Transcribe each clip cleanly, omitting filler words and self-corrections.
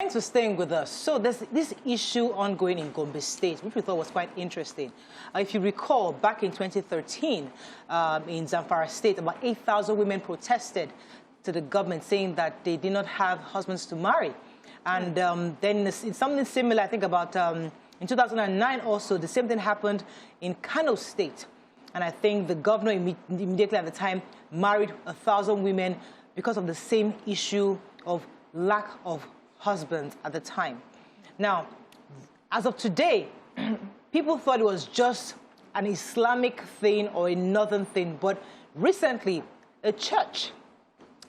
Thanks for staying with us. So there's this issue ongoing in Gombe State, which we thought was quite interesting. If you recall, back in 2013, in Zamfara State, about 8,000 women protested to the government saying that they did not have husbands to marry. And then it's something similar, I think about in 2009 also, the same thing happened in Kano State. And I think the governor immediately at the time married 1,000 women because of the same issue of lack of husbands at the time. Now, as of today, people thought it was just an Islamic thing or a northern thing, but recently, a church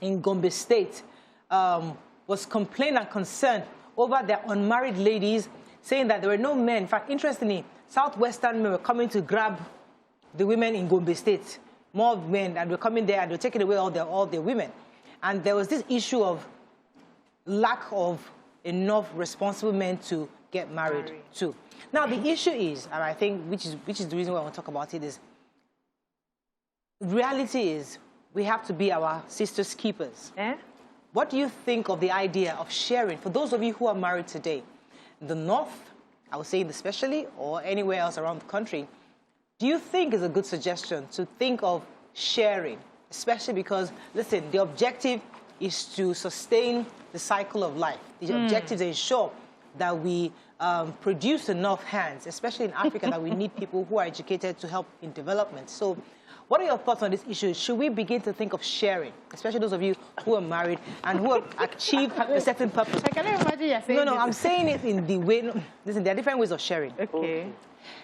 in Gombe State was complaining and concerned over their unmarried ladies, saying that there were no men. In fact, interestingly, southwestern men were coming to grab the women in Gombe State, more men, and were coming there and they were taking away all their women. And there was this issue of lack of enough responsible men to get married to. Now, the issue is, and I think which is the reason why I want to talk about it, is reality is we have to be our sisters' keepers. What do you think of the idea of sharing? For those of you who are married today, the North, I would say especially, or anywhere else around the country, do you think is a good suggestion to think of sharing? Especially because, listen, the objective is to sustain the cycle of life. The objective is to ensure that we produce enough hands, especially in Africa, that we need people who are educated to help in development. So what are your thoughts on this issue? Should we begin to think of sharing, especially those of you who are married and who have achieved a certain purpose? Can I imagine you're saying No, I'm saying it in the way, listen, there are different ways of sharing. Okay.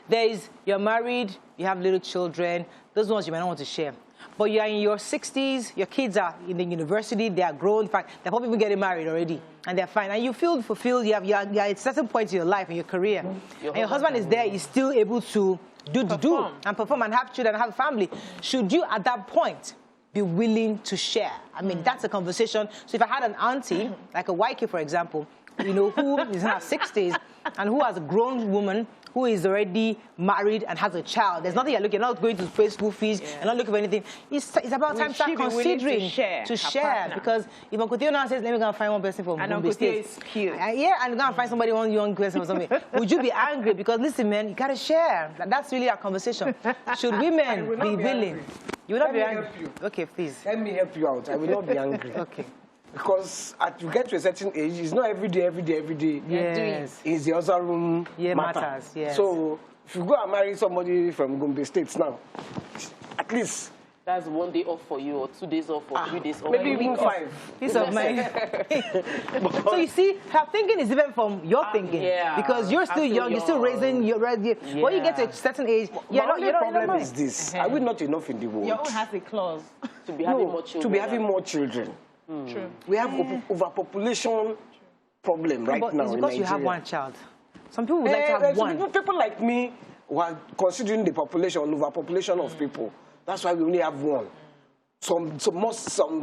There is, you're married, you have little children, those ones you might not want to share. But you're in your 60s, your kids are in the university, they are grown, in fact, they're probably even getting married already, and they're fine. And you feel fulfilled, you're at a certain point in your life and your career. And your husband is there, he's still able to perform and have children and have a family. Should you, at that point, be willing to share? I mean, that's a conversation. So if I had an auntie, like a Waike, for example, you know, who is in her 60s and who has a grown woman who is already married and has a child, there's nothing you're looking, you're not going to pay school fees, you're not looking for anything. It's about time to start considering to share. Because if Uncle Theo now says, let me go and find one person from Gombe State. Is cute. Yeah, and go and find somebody, one young person or something. Would you be angry? Because listen, man, you got to share. That's really our conversation. Should women be willing? You will not be angry. Okay, please. Let me help you out. I will not be angry. Okay. Because as you get to a certain age, it's not every day. Yes. It's the other room matters. Yes. So if you go and marry somebody from Gombe State now, at least that's 1 day off for you, or 2 days off, or 3 days off. Maybe even 5. Peace of mind. So you see, her thinking is different from your thinking. Yeah. Because you're still young, you're still raising your when you get to a certain age, the problem is this. Are we not enough in the world? Your own has a clause. To be having more children. To be having more children. True. We have overpopulation problem right now in because Nigeria. you have one child. Some people would like to have one. People like me who are considering the population, overpopulation of people. That's why we only have one. Some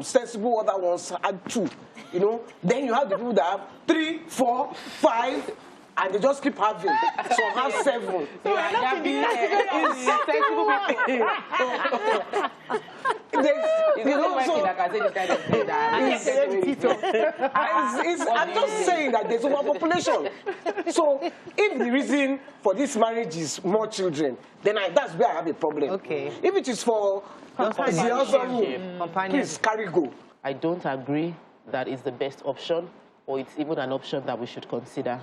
sensible other ones add 2. You know. Then you have the people that have 3, 4, 5. And they just keep having. Some have 7. You are having sensible people. I'm just saying that there's overpopulation. So if the reason for this marriage is more children, then that's where I have a problem. Okay. If it is for the other, please carry go. I don't agree that it's the best option, or it's even an option that we should consider.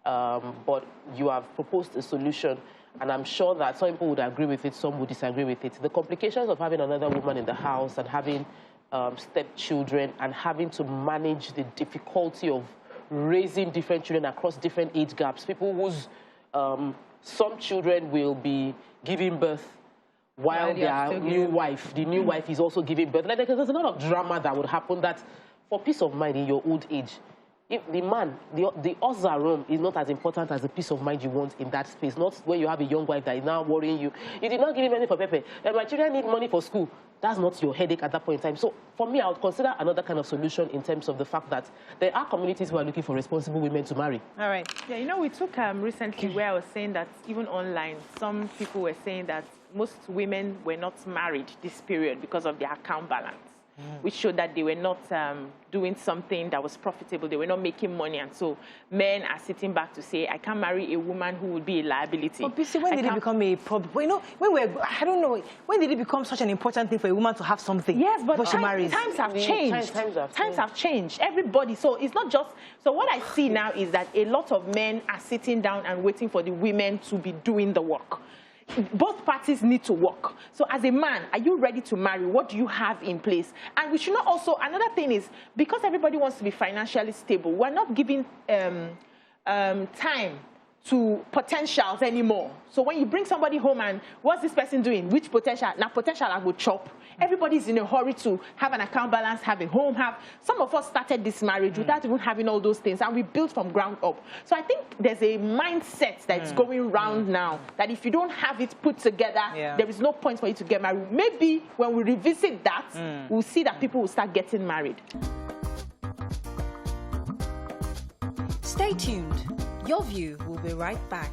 But you have proposed a solution, and I'm sure that some people would agree with it, some would disagree with it. The complications of having another woman in the house and having stepchildren and having to manage the difficulty of raising different children across different age gaps, people whose some children will be giving birth while their new wife, the new wife is also giving birth. Like, there's a lot of drama that would happen that for peace of mind in your old age, if the man, the other room is not as important as the peace of mind you want in that space. Not when you have a young wife that is now worrying you. You did not give him money for Pepe. And my children need money for school. That's not your headache at that point in time. So for me, I would consider another kind of solution in terms of the fact that there are communities who are looking for responsible women to marry. All right. Yeah, you know, we took recently where I was saying that even online, some people were saying that most women were not married this period because of their account balance. which showed that they were not doing something that was profitable. They were not making money. And so men are sitting back to say, I can't marry a woman who would be a liability. But BC, when did it become a problem? You know, I don't know, when did it become such an important thing for a woman to have something? Yes, but she marries? Times have changed. Times have changed. Everybody. So it's not just, so what I see now is that a lot of men are sitting down and waiting for the women to be doing the work. Both parties need to work. So as a man, are you ready to marry? What do you have in place? And we should not also, another thing is, because everybody wants to be financially stable, we're not giving time to potentials anymore. So when you bring somebody home and what's this person doing? Which potential? Now potential I will chop. Everybody's in a hurry to have an account balance, have a home, some of us started this marriage without even having all those things, and we built from ground up. So I think there's a mindset that's going round now that if you don't have it put together, there is no point for you to get married. Maybe when we revisit that, we'll see that people will start getting married. Stay tuned. Your View will be right back.